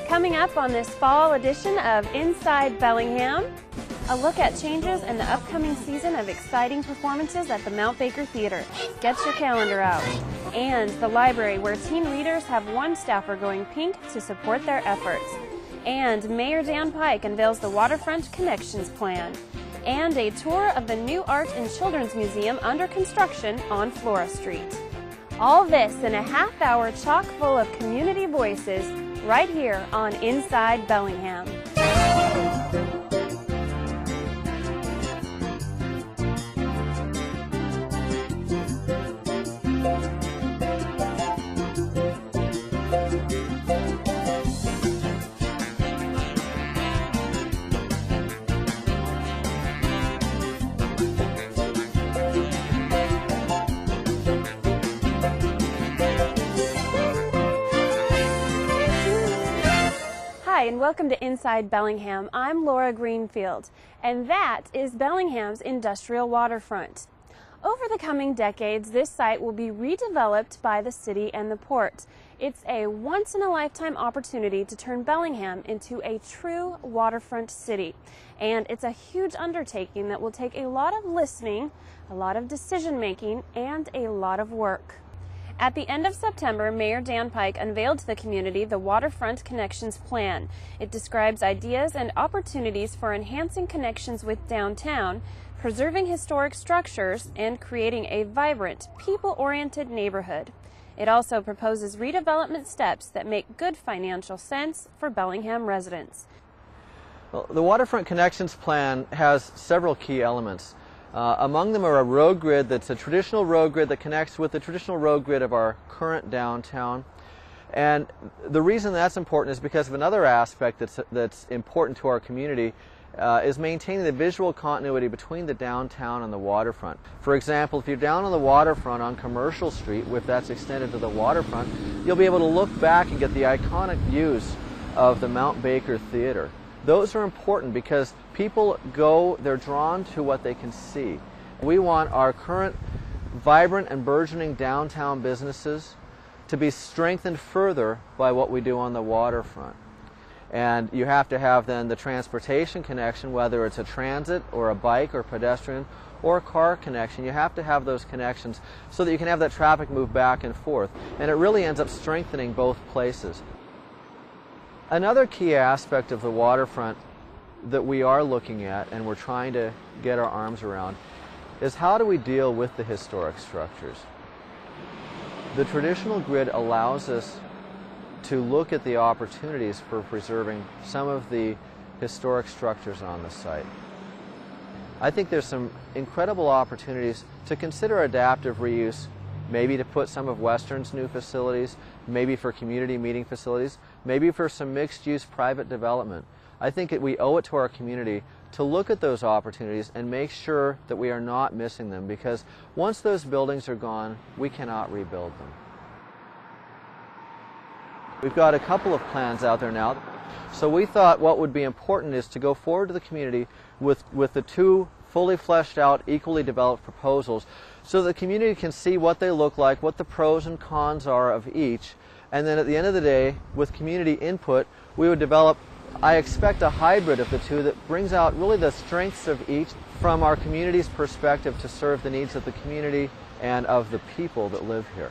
Coming up on this fall edition of Inside Bellingham, a look at changes in the upcoming season of exciting performances at the Mount Baker Theater. Get your calendar out. And the library, where teen readers have one staffer going pink to support their efforts. And Mayor Pike unveils the Waterfront Connections Plan. And a tour of the new Art and Children's Museum under construction on Flora Street. All this in a half-hour chock full of community voices right here on Inside Bellingham. Hi, and welcome to Inside Bellingham. I'm Laura Greenfield, and that is Bellingham's industrial waterfront. Over the coming decades, this site will be redeveloped by the city and the port. It's a once-in-a-lifetime opportunity to turn Bellingham into a true waterfront city. And it's a huge undertaking that will take a lot of listening, a lot of decision-making, and a lot of work. At the end of September, Mayor Pike unveiled to the community the Waterfront Connections Plan. It describes ideas and opportunities for enhancing connections with downtown, preserving historic structures, and creating a vibrant, people-oriented neighborhood. It also proposes redevelopment steps that make good financial sense for Bellingham residents. Well, the Waterfront Connections Plan has several key elements. Among them are a road grid that's a traditional road grid that connects with the traditional road grid of our current downtown. And the reason that's important is because of another aspect that's important to our community is maintaining the visual continuity between the downtown and the waterfront. For example, if you're down on the waterfront on Commercial Street, if that's extended to the waterfront, you'll be able to look back and get the iconic views of the Mount Baker Theater. Those are important because people they're drawn to what they can see. We want our current vibrant and burgeoning downtown businesses to be strengthened further by what we do on the waterfront. And you have to have then the transportation connection, whether it's a transit or a bike or pedestrian or a car connection. You have to have those connections so that you can have that traffic move back and forth. And it really ends up strengthening both places. Another key aspect of the waterfront that we are looking at and we're trying to get our arms around is how do we deal with the historic structures. The traditional grid allows us to look at the opportunities for preserving some of the historic structures on the site. I think there's some incredible opportunities to consider adaptive reuse, maybe to put some of Western's new facilities, maybe for community meeting facilities, maybe for some mixed-use private development. I think we owe it to our community to look at those opportunities and make sure that we are not missing them, because once those buildings are gone, we cannot rebuild them. We've got a couple of plans out there now. So we thought what would be important is to go forward to the community with the two fully fleshed out, equally developed proposals so the community can see what they look like, what the pros and cons are of each, and then at the end of the day, with community input, we would develop, I expect, a hybrid of the two that brings out really the strengths of each from our community's perspective to serve the needs of the community and of the people that live here.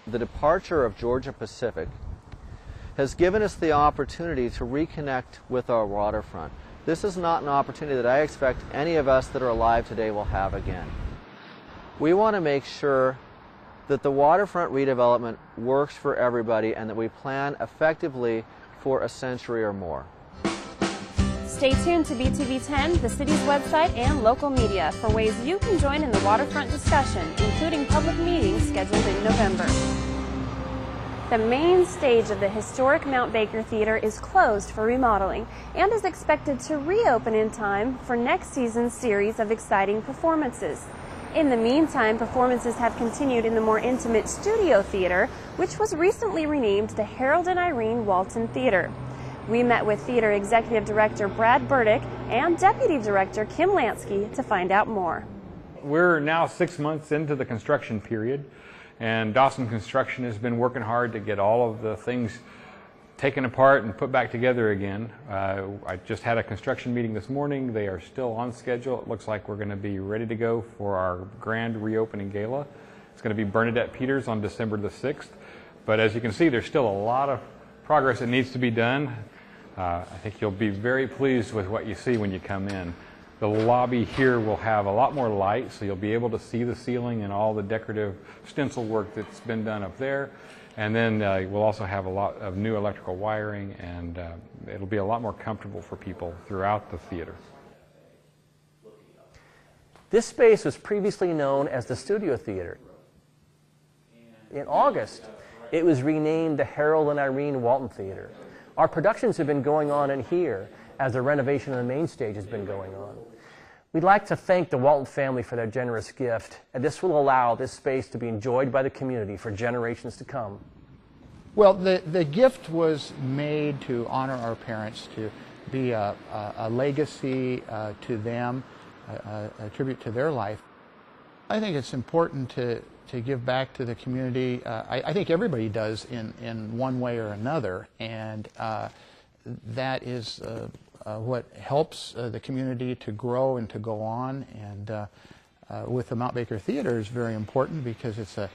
The departure of Georgia Pacific has given us the opportunity to reconnect with our waterfront. This is not an opportunity that I expect any of us that are alive today will have again. We want to make sure that the waterfront redevelopment works for everybody and that we plan effectively for a century or more. Stay tuned to BTV10, the city's website, and local media for ways you can join in the waterfront discussion, including public meetings scheduled in November. The main stage of the historic Mount Baker Theater is closed for remodeling and is expected to reopen in time for next season's series of exciting performances. In the meantime, performances have continued in the more intimate Studio Theater, which was recently renamed the Harold and Irene Walton Theater. We met with Theater Executive Director Brad Burdick and Deputy Director Kim Lansky to find out more. We're now 6 months into the construction period, And Dawson Construction has been working hard to get all of the things taken apart and put back together again. I just had a construction meeting this morning. They are still on schedule. It looks like we're going to be ready to go for our grand reopening gala. It's going to be Bernadette Peters on December the 6th. But as you can see, there's still a lot of progress that needs to be done. I think you'll be very pleased with what you see when you come in. The lobby here will have a lot more light, so you'll be able to see the ceiling and all the decorative stencil work that's been done up there. And then we'll also have a lot of new electrical wiring, and it'll be a lot more comfortable for people throughout the theater. This space was previously known as the Studio Theater. In August, it was renamed the Harold and Irene Walton Theater. Our productions have been going on in here as the renovation of the main stage has been going on. We'd like to thank the Walton family for their generous gift, and this will allow this space to be enjoyed by the community for generations to come. Well, the gift was made to honor our parents, to be a legacy to them, a tribute to their life. I think it's important to give back to the community. I think everybody does in one way or another, and that is what helps the community to grow and to go on. And with the Mount Baker Theater is very important because it's a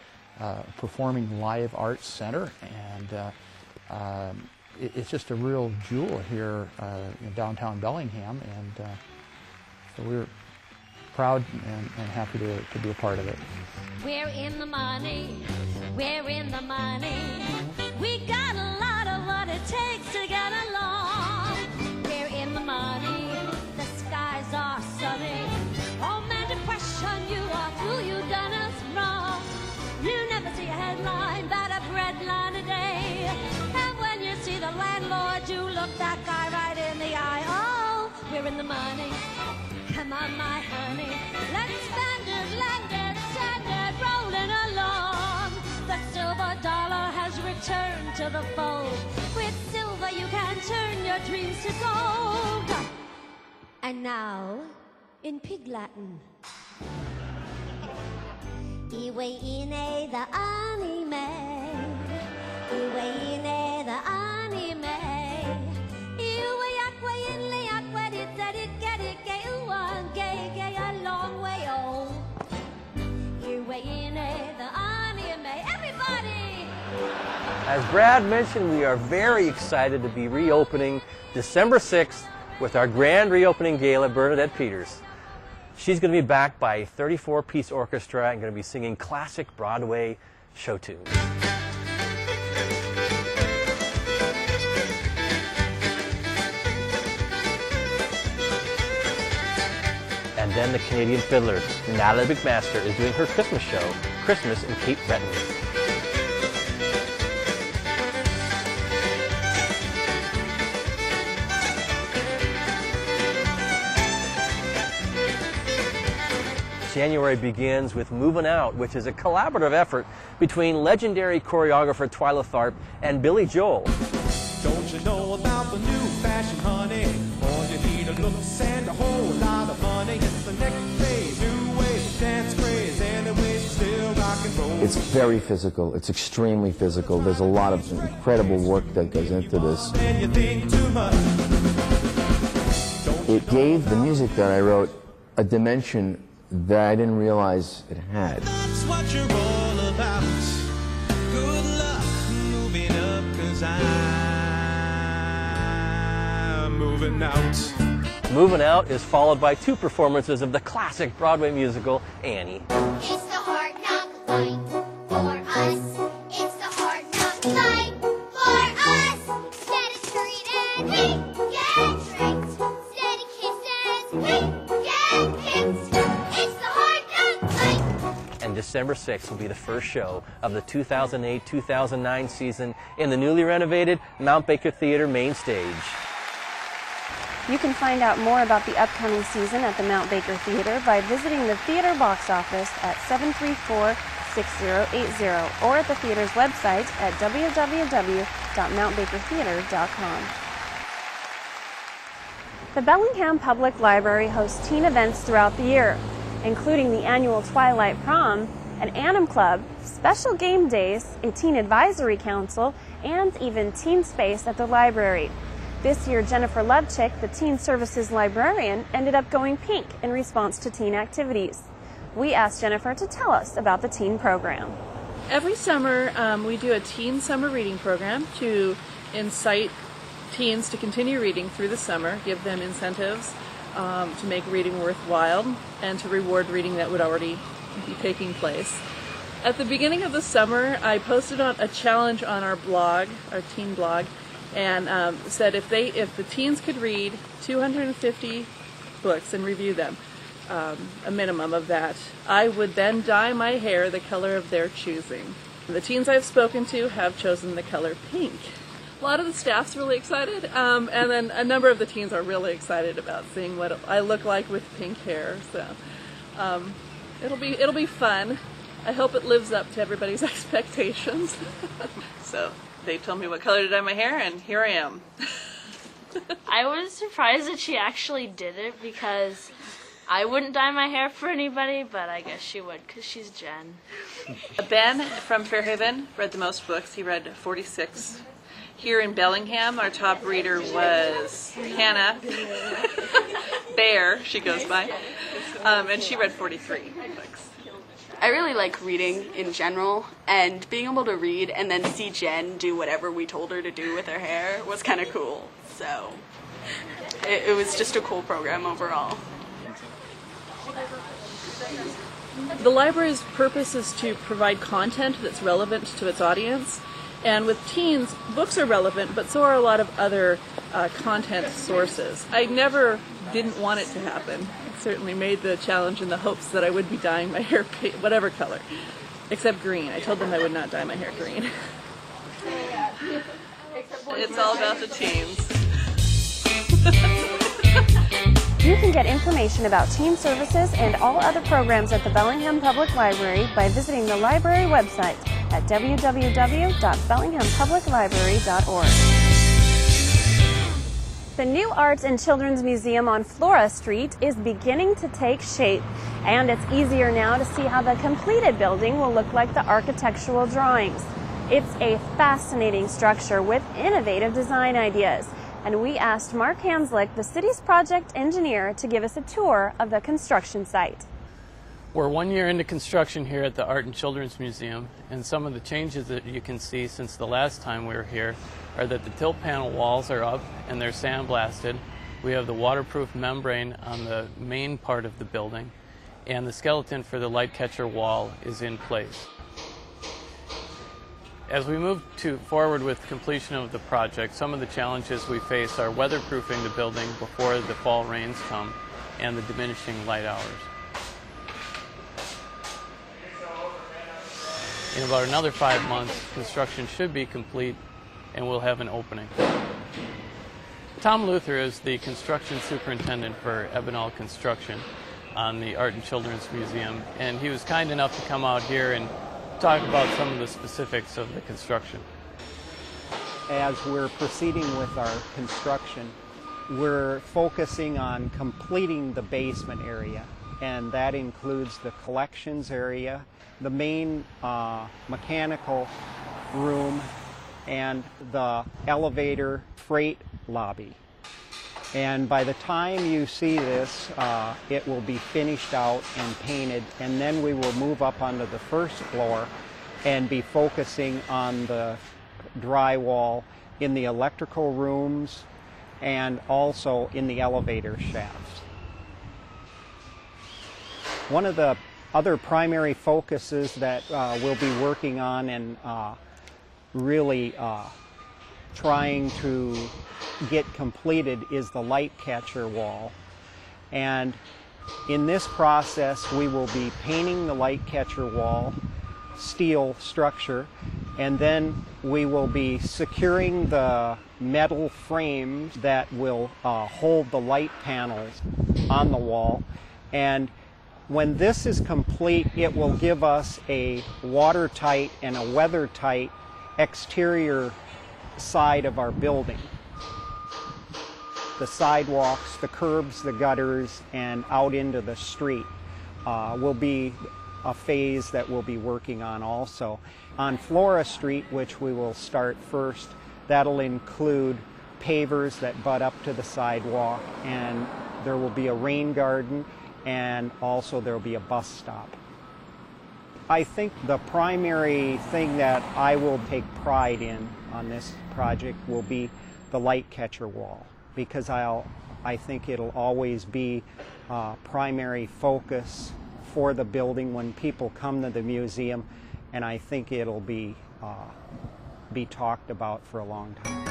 performing live arts center, and it's just a real jewel here in downtown Bellingham, and so we're proud and happy to be a part of it. We're in the money, we're in the money. We got a lot of what it takes to get along. We're in the money, the skies are sunny. Oh man, depression, you are through, you done us wrong. You never see a headline about a bread line a day. And when you see the landlord, you look that guy right in the eye. Oh, we're in the money. Come on, my honey, let's spend it, lend it, send it, rolling along. The silver dollar has returned to the fold. With silver you can turn your dreams to gold. And now, in Pig Latin. Iwe ine the anime, iwe ine the anime. Iwe yakwe inle yakwe dit that it get it gay one gay gay a long way oh. Iwe ine the anime. Everybody! As Brad mentioned, we are very excited to be reopening December 6th with our grand reopening gala, Bernadette Peters. She's going to be backed by a 34-piece orchestra and going to be singing classic Broadway show tunes. And then the Canadian fiddler, Natalie McMaster, is doing her Christmas show, Christmas in Cape Breton. January begins with Movin' Out, which is a collaborative effort between legendary choreographer Twyla Tharp and Billy Joel. Don't you know about the new fashion, honey? All you need are looks and a whole lot of money. It's the next phase, new wave, dance craze, anyways, still rock and roll. It's very physical. It's extremely physical. There's a lot of incredible work that goes into this. And you think too much. It gave the music that I wrote a dimension that I didn't realize it had. That's what you're all about. Good luck moving up, 'cause I'm moving out. Movin' Out is followed by two performances of the classic Broadway musical, Annie. It's the hard knock life for us. It's the hard knock life for us. Steady street and we get tricked. Steady kisses, we get picked. It's the hard knock life. And December 6th will be the first show of the 2008-2009 season in the newly renovated Mount Baker Theater main stage. You can find out more about the upcoming season at the Mount Baker Theater by visiting the theater box office at 734-6080 or at the theater's website at www.mountbakertheater.com. The Bellingham Public Library hosts teen events throughout the year, including the annual Twilight Prom an Annam Club, special game days, a teen advisory council, and even teen space at the library. This year, Jennifer Lubchick, the Teen Services Librarian, ended up going pink in response to teen activities. We asked Jennifer to tell us about the teen program. Every summer, we do a teen summer reading program to incite teens to continue reading through the summer, give them incentives to make reading worthwhile, and to reward reading that would already be taking place. At the beginning of the summer, I posted on a challenge on our blog, our teen blog, and said if the teens could read 250 books and review them, a minimum of that, I would then dye my hair the color of their choosing. The teens I've spoken to have chosen the color pink. A lot of the staff's really excited, and then a number of the teens are really excited about seeing what I look like with pink hair. So it'll be fun. I hope it lives up to everybody's expectations. So they told me what color to dye my hair, and here I am. I was surprised that she actually did it because I wouldn't dye my hair for anybody, but I guess she would because she's Jen. Ben from Fairhaven read the most books. He read 46. Here in Bellingham, our top reader was Hannah Bear, she goes by, and she read 43 books. I really like reading in general, and being able to read and then see Jen do whatever we told her to do with her hair was kind of cool. So it was just a cool program overall. The library's purpose is to provide content that's relevant to its audience. And with teens, books are relevant, but so are a lot of other content sources. I never didn't want it to happen. I certainly made the challenge in the hopes that I would be dyeing my hair whatever color, except green. I told them I would not dye my hair green. It's all about the teens. You can get information about teen services and all other programs at the Bellingham Public Library by visiting the library website at www.bellinghampubliclibrary.org. The new Arts and Children's Museum on Flora Street is beginning to take shape, and it's easier now to see how the completed building will look like the architectural drawings. It's a fascinating structure with innovative design ideas, and we asked Mark Hanslick, the city's project engineer, to give us a tour of the construction site. We're 1 year into construction here at the Art and Children's Museum, and some of the changes that you can see since the last time we were here are that the tilt panel walls are up and they're sandblasted. We have the waterproof membrane on the main part of the building, and the skeleton for the light catcher wall is in place. As we move forward with completion of the project, some of the challenges we face are weatherproofing the building before the fall rains come and the diminishing light hours. In about another 5 months, construction should be complete and we'll have an opening. Tom Luther is the construction superintendent for Ebonal Construction on the Art and Children's Museum, and he was kind enough to come out here and talk about some of the specifics of the construction. As we're proceeding with our construction, we're focusing on completing the basement area, and that includes the collections area, the main mechanical room, and the elevator freight lobby. And by the time you see this, it will be finished out and painted, and then we will move up onto the first floor and be focusing on the drywall in the electrical rooms and also in the elevator shafts. One of the other primary focuses that we'll be working on and really trying to get completed is the light catcher wall. And in this process, we will be painting the light catcher wall, steel structure, and then we will be securing the metal frames that will hold the light panels on the wall. And when this is complete, it will give us a watertight and a weather-tight exterior side of our building. The sidewalks, the curbs, the gutters, and out into the street will be a phase that we'll be working on also. On Flora Street, which we will start first, that'll include pavers that butt up to the sidewalk, and there will be a rain garden, and also there will be a bus stop. I think the primary thing that I will take pride in on this project will be the light catcher wall, because I think it'll always be a primary focus for the building when people come to the museum, and I think it'll be talked about for a long time.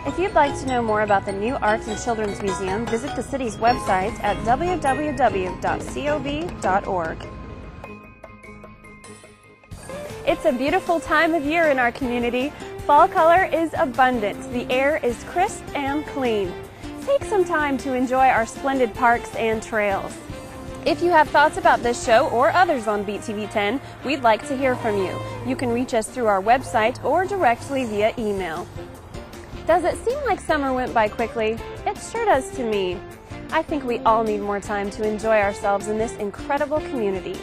If you'd like to know more about the new Arts and Children's Museum, visit the city's website at www.cob.org. It's a beautiful time of year in our community. Fall color is abundant. The air is crisp and clean. Take some time to enjoy our splendid parks and trails. If you have thoughts about this show or others on Beat TV 10, we'd like to hear from you. You can reach us through our website or directly via email. Does it seem like summer went by quickly? It sure does to me. I think we all need more time to enjoy ourselves in this incredible community.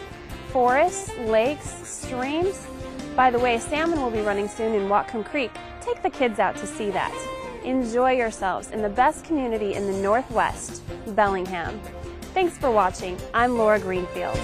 Forests, lakes, streams. By the way, salmon will be running soon in Whatcom Creek. Take the kids out to see that. Enjoy yourselves in the best community in the Northwest, Bellingham. Thanks for watching. I'm Laura Greenfield.